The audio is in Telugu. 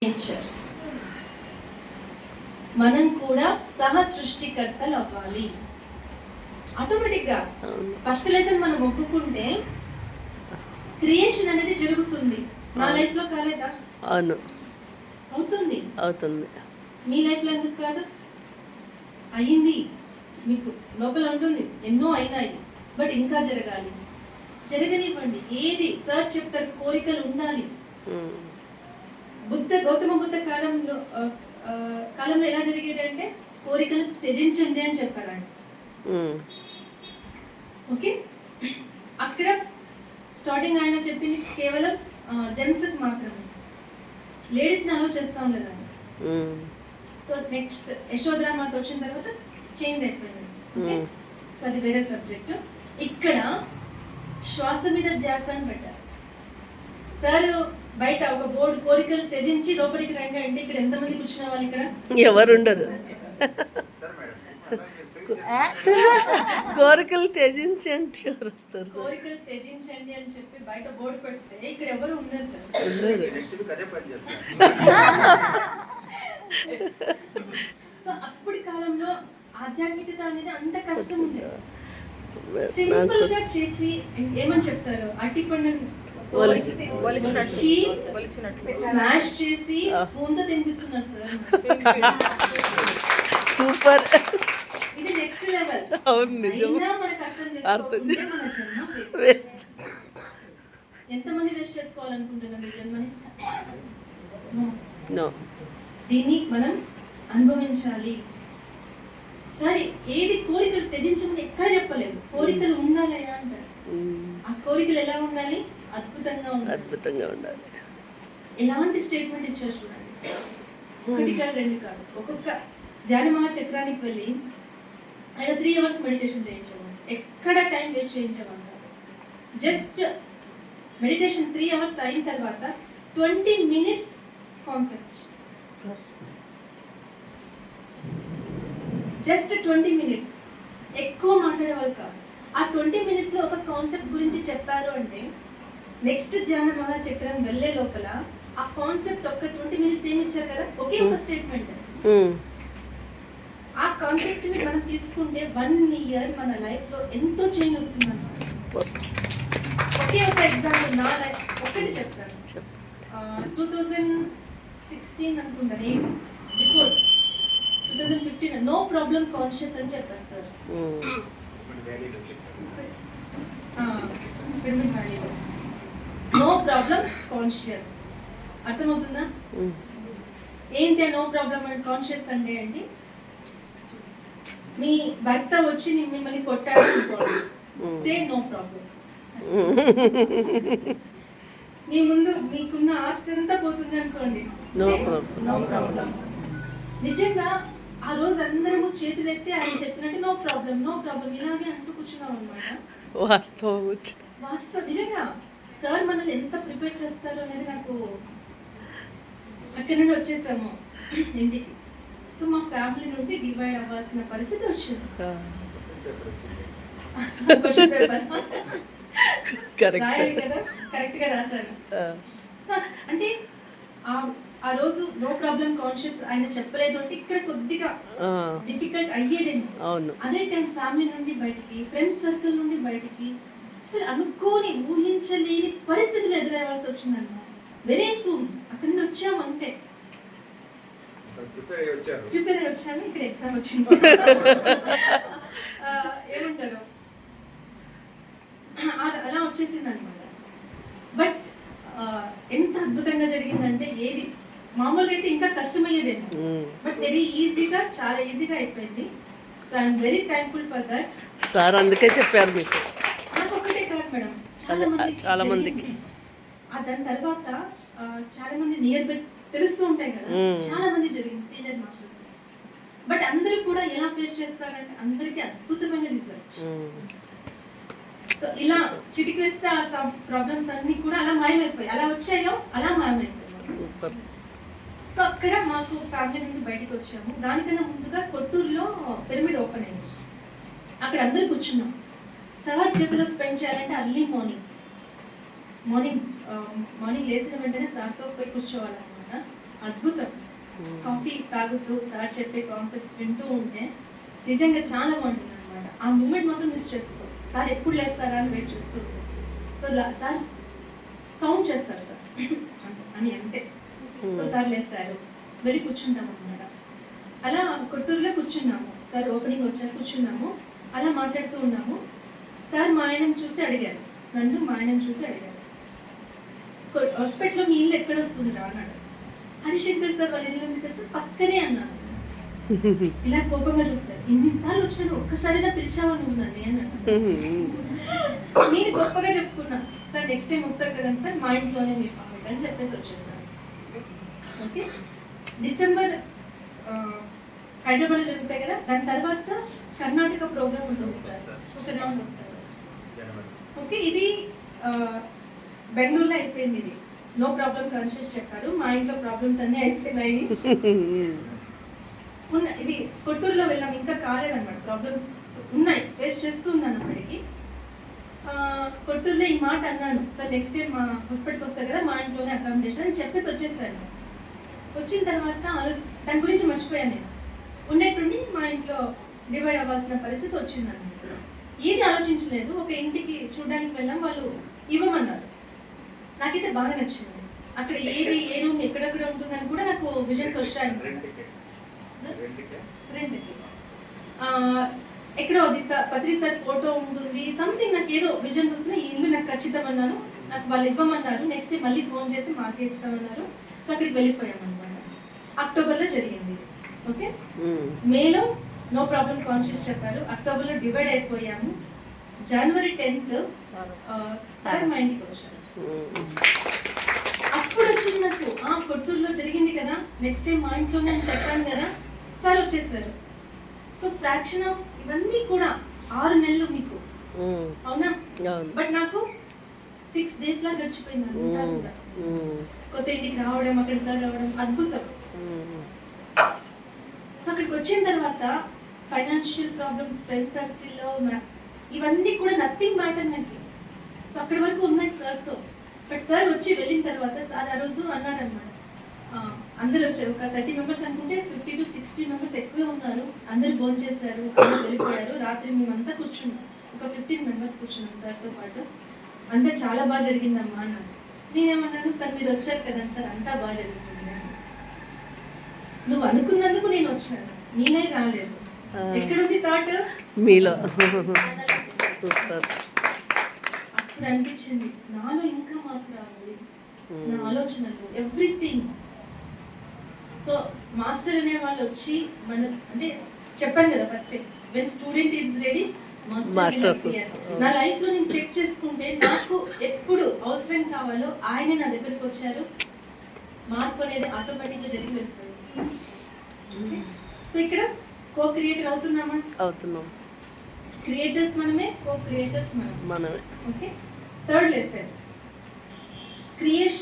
నేచర్ మనం కూడా సహ సృష్టికర్తలు అవ్వాలి. ఆటోమేటిక్గా ఫస్ట్ లెసన్ మనం ఒప్పుకుంటే క్రియేషన్ అనేది జరుగుతుంది. నా లైఫ్ లో కాలేదా? అవును, అవుతుంది. అవుతుంది. మీ లైఫ్ లో ఎందుకు కాదు? అయ్యింది. మీకు లోపల ఉంటుంది, ఎన్నో అయినాయి, బట్ ఇంకా జరగాలి. జరగనివ్వండి. ఏది సార్ చెప్తారు, కోరికలు ఉండాలి. గౌతమ బుద్ధ కాలంలో ఎలా జరిగేది అంటే కోరికలు త్యజించండి అని చెప్పారు ఆయన. ఓకే, అక్కడ స్టార్టింగ్ ఆయన చెప్పింది కేవలం జెంట్స్ కి మాత్రమే, లేడీస్ ని అలౌ చేస్తాం లేదా. సో నెక్స్ట్ యశోధరామాత వచ్చిన తర్వాత చేంజ్ అయిపోయింది. సో అది వేరే సబ్జెక్ట్. ఇక్కడ శ్వాస మీద ధ్యాస అని పెట్టారు సార్. బయట ఒక బోర్డు కోరికలు త్యజించి లోపలికి రండి అంటే ఇక్కడ ఎంతమంది కూర్చున్న వాళ్ళు? ఇక్కడ ఎవరు ఉండరు. కోరికలు త్యజించండి ఎవరు వస్తారు? కోరికలు త్యజించండి అని చెప్పి బయట బోర్డు పెడితే ఇక్కడ ఎవరు ఉండరు సార్. సో అప్పటి కాలంలో ఆధ్యాత్మికత అనేది అంత కష్టం ఉండేది. సింపుల్ గా చేసి ఏమని చెప్తారు, అట్టి పండుని స్మాష్ చేసి స్పూన్ తో తినిపిస్తున్నారు సార్. సూపర్. ఇది నెక్స్ట్ లెవెల్. అవును, నిజం. మనకు అర్థం చేసుకోవాలి. ఎంతమంది వేస్ట్ చేసుకోవాలనుకుంటున్నాం ఈ జన్మని? దీన్ని మనం అనుభవించాలి. సరే, ఏది కోరికలు త్యజించమని ఎక్కడ చెప్పలేదు. కోరికలు ఉండాలి అంటారు. ఆ కోరికలు ఎలా ఉండాలి? అద్భుతంగా ఉండాలి. ఎలాంటి స్టేట్మెంట్ ఇచ్చారు చూడండి. ఒకటి కాదు, రెండు కాదు. ఒక్కొక్క ధ్యాన మహాచక్రానికి వెళ్ళి ఆయన 3 hours మెడిటేషన్ చేయించేవాడు. ఎక్కడ టైం వేస్ట్ చేయించేవాడు. జస్ట్ మెడిటేషన్ 3 hours అయిన తర్వాత 20 minutes కాన్సెప్ట్. జస్ట్ 20 minutes, ఎక్కువ మాట్లాడేవాళ్ళు కాదు. ఆ 20 minutes లో ఒక కాన్సెప్ట్ గురించి చెప్పారు అంటే నెక్స్ట్ ధ్యాన మహాచక్రం వెళ్ళే లోపల ఆ కాన్సెప్ట్ ఒక 20 minutes ఏమి ఇచ్చారు కదా, ఒకే ఒక స్టేట్మెంట్. ఆ కాన్సెప్ట్ ని మనం తీసుకుంటే 1 year మన లైఫ్ లో ఎంతో చేంజ్ వస్తుందన్నమాట. ఒకే ఒక ఎగ్జాంపుల్ నా లైఫ్ ఒకటి చెప్తాను. 2016 అనుకుంటాను, బిఫోర్ 2015 నో ప్రాబ్లం కాన్షియస్ అని చెప్పారు సార్. నో ప్రాబ్లం కాన్షియస్ అర్థమవుతుందా? ఏంటి నో ప్రాబ్లం అండ్ కాన్షియస్ అంటే ఏంటి? మీ భర్త వచ్చి మిమ్మల్ని కొట్టాడు అనుకోండి, సే నో ప్రాబ్లం. మీ ముందు మీకున్న ఆస్తి అంతా పోతుంది అనుకోండి, నో ప్రాబ్లం. నిజంగా ఆ రోజు అందరూ చేతులు ఎత్తి ఆయన చెప్పినట్టు నో ప్రాబ్లం నో ప్రాబ్లం ఇలాగే అంటూ కూర్చున్నాం అనమాట. వాస్తవం నిజంగా సార్ మనల్ని ఎంత ప్రిపేర్ చేస్తారు అనేది నాకు అక్కడి నుండి వచ్చేసాము ఇంటికి. సో మా ఫ్యామిలీ నుండి డివైడ్ అవ్వాల్సిన పరిస్థితి వచ్చింది. కరెక్ట్ గా రాశాను. అంటే ఆ రోజు నో ప్రాబ్లం కాన్షియస్ ఆయన చెప్పలేదు అంటే ఇక్కడ కొద్దిగా డిఫికల్ట్ అయ్యేదేమో. అదే టైం ఫ్యామిలీ నుండి బయటికి, ఫ్రెండ్స్ సర్కిల్ నుండి బయటికి అసలు అనుకోని ఊహించలేని పరిస్థితులు ఎదురవ్వాల్సి వచ్చిందన్నమాట. వెరీ సూన్ అక్కడి నుండి వచ్చాము అంతే. ప్రిపేర్ అయ్యి వచ్చాము, ఇక్కడ ఎగ్జామ్ వచ్చింది. ఏమంటారు, అలా వచ్చేసింది అనమాట. బట్ ఎంత అద్భుతంగా జరిగిందంటే, ఏది మామూలుగా అయితే ఇంకా కష్టమయ్యేదేమో, బట్ వెరీ ఈజీగా, చాలా ఈజీగా అయిపోయింది. So I'm very thankful for that. Sir అందుకే చెప్పారు మీకు. నాకు ఒకటే కాదు మేడం, చాలా మందికి. దాని తర్వాత చాలా మంది నియర్ బై తెలుస్తూ ఉంటాయి కదా, చాలా మంది జరిగింది సీనియర్ మాస్టర్స్. బట్ అందరూ కూడా ఎలా ఫేస్ చేస్తారంటే అందరికీ అద్భుతమైన రిజల్ట్. సో ఇలా చిటికి వేస్తే ఆ ప్రాబ్లమ్స్ అన్ని కూడా అలా మాయమైపోయాయి. అలా వచ్చాయో అలా మాయమైపోయాయి. సో అక్కడ మాకు ఫ్యామిలీ నుండి బయటకు వచ్చాము. దానికన్నా ముందుగా కొట్టూరులో పిరమిడ్ ఓపెన్ అయింది. అక్కడ అందరూ కూర్చున్నాం. సార్ చేతిలో స్పెండ్ చేయాలంటే అర్లీ మార్నింగ్ లేచిన వెంటనే సార్తో పోయి కూర్చోవాలన్నమాట. అద్భుతం. కాఫీ తాగుతూ సార్ చెప్పే కాన్సెప్ట్స్ వింటూ ఉంటే నిజంగా చాలా బాగుంటుంది అనమాట. ఆ మూమెంట్ మాత్రం మిస్ చేసుకో. సార్ ఎప్పుడు లేస్తారా అని వెయిట్ చేస్తూ సో సార్ సౌండ్ చేస్తారు సార్ అని అంతే. సో సార్ లేస్తారు, వెళ్ళి కూర్చుంటాం అనమాట. అలా కొత్తూరులో కూర్చున్నాము. సార్ ఓపెనింగ్ వచ్చారు, కూర్చున్నాము. అలా మాట్లాడుతూ ఉన్నాము. సార్ మా ఆయనను చూసి అడిగారు, నన్ను మా ఆయనను చూసి అడిగారు, హాస్పిటల్లో మీ ఇల్లు ఎక్కడ వస్తుందిరా అన్నాడు. హరిశంకర్ సార్ వాళ్ళ ఇల్లు ఉంది కదా సార్, పక్కనే అన్నాను. ఇలా కోపంగా చూస్తారు, ఎన్నిసార్లు వచ్చాను, ఒక్కసారిగా పిలిచావా నువ్వు నన్ను అన్నాను. నేను గొప్పగా చెప్పుకున్నా, సార్ నెక్స్ట్ టైం వస్తారు కదా సార్, మా ఇంట్లోనే మీరు పంపించండి అని చెప్పేసి వచ్చేసాను. ఓకే, డిసెంబర్ హైదరాబాద్లో జరుగుతాయి కదా, దాని తర్వాత కర్ణాటక ప్రోగ్రామ్ ఉంటుంది సార్, ఒక రౌండ్ వస్తారు. ఓకే, ఇది బెంగళూరులో అయిపోయింది. ఇది నో ప్రాబ్లం కాన్షియస్ చెప్పారు. మా ఇంట్లో ప్రాబ్లమ్స్ అన్నీ అయిపోయినాయి. ఇది కొట్టూరులో వెళ్ళాం, ఇంకా కాలేదన్నమాట. ప్రాబ్లమ్స్ ఉన్నాయి, ఫేస్ చేస్తూ ఉన్నాను అప్పటికి. కొట్టూరులో ఈ మాట అన్నాను, సార్ నెక్స్ట్ టైం మా హాస్పిటల్కి వస్తారు కదా, మా ఇంట్లోనే అకామిడేషన్ అని చెప్పేసి వచ్చేసాను. వచ్చిన తర్వాత దాని గురించి మర్చిపోయాను. నేను ఉన్నట్టుండి మా ఇంట్లో డివైడ్ అవ్వాల్సిన పరిస్థితి వచ్చిందన్నమాట. ఏది ఆలోచించలేదు. ఒక ఇంటికి చూడడానికి వెళ్ళాం, వాళ్ళు ఇవ్వమన్నారు. నాకైతే బాగా నచ్చింది. అక్కడ ఏది ఏ రూమ్ ఎక్కడెక్కడ ఉంటుందని కూడా నాకు విజన్స్ వచ్చాయి. రెంట్కి ఎక్కడో పత్రి సార్ ఫోటో ఉంటుంది, సంథింగ్ నాకు ఏదో విజన్స్ వస్తున్నాయి. ఈ ఇల్లు నాకు ఖచ్చితం అన్నాను. నాకు వాళ్ళు ఇవ్వమన్నారు. నెక్స్ట్ డే మళ్ళీ ఫోన్ చేసి మాకే ఇస్తామన్నారు. సో అక్కడికి వెళ్ళిపోయాం అనమాట. అక్టోబర్లో జరిగింది. ఓకే, మేలో నో ప్రాబ్లం కాన్షియస్ చెప్పారు. అక్టోబర్లో డివైడ్ అయిపోయాము. జనవరి 10th సార్ మా ఇంటికి వచ్చారు. అప్పుడు వచ్చింది నాకు, కొట్టూరులో జరిగింది కదా, నెక్స్ట్ టైం మా ఇంట్లోనే అని చెప్పాను కదా, సార్ వచ్చేసారు. సో ఫ్రాక్షన్ ఆఫ్ ఇవన్నీ కూడా 6 నెలలు మీకు, అవునా? బట్ నాకు 6 days లా గడిచిపోయింది అంతా కూడా. కొత్త ఇంటికి రావడం, అక్కడ సార్ రావడం అద్భుతం. సో అక్కడికి వచ్చిన తర్వాత ఫైనాన్షియల్ ప్రాబ్లమ్స్, ఫ్రెండ్ సర్కిల్లో ఇవన్నీ కూడా నథింగ్ మ్యాటర్ నాకు. సో అక్కడి వరకు ఉన్నాయి సార్తో. బట్ సార్ వచ్చి వెళ్ళిన తర్వాత సార్ ఆ రోజు అన్నారనమాట, అందరూ వచ్చారు, ఒక 30 members అనుకుంటే 50 to 60 members ఎక్కువే ఉన్నారు. అందరు భోజనం చేశారు, అందరూ వెళ్ళిపోయారు. రాత్రి మేమంతా కూర్చున్నాం, ఒక 15 members కూర్చున్నాం సార్తో పాటు. అంతా చాలా బాగా జరిగిందమ్మా అన్నాను. నేనేమన్నాను, సార్ మీరు వచ్చారు కదా సార్, అంతా బాగా జరిగింది. నువ్వు అనుకున్నందుకు నేను వచ్చాను, నేనే రాలేదు. ఎక్కడుంది థాట్ మీలో. సూపర్. అప్పుడు అనిపించింది నాలో ఇంకా మార్పు రావాలి, నా ఆలోచనలు ఎవ్రీథింగ్. సో మాస్టర్ అనే వాళ్ళు వచ్చి మన అంటే చెప్పాను కదా first, when student is ready master. నా లైఫ్ లో నేను చెక్ చేసుకుంటే నాకు ఎప్పుడు అవసరం కావాలో ఆయన నా దగ్గరకు వచ్చారు. మార్పు అనేది ఆటోమేటిక్ గా జరిగి వెళ్ళిపోయింది. సో ఇక్కడ కో క్రియేటర్ అవుతున్నాం. క్రియేటర్స్ మనమే, కో క్రియేటర్స్ మనమే. Okay, third lesson creation.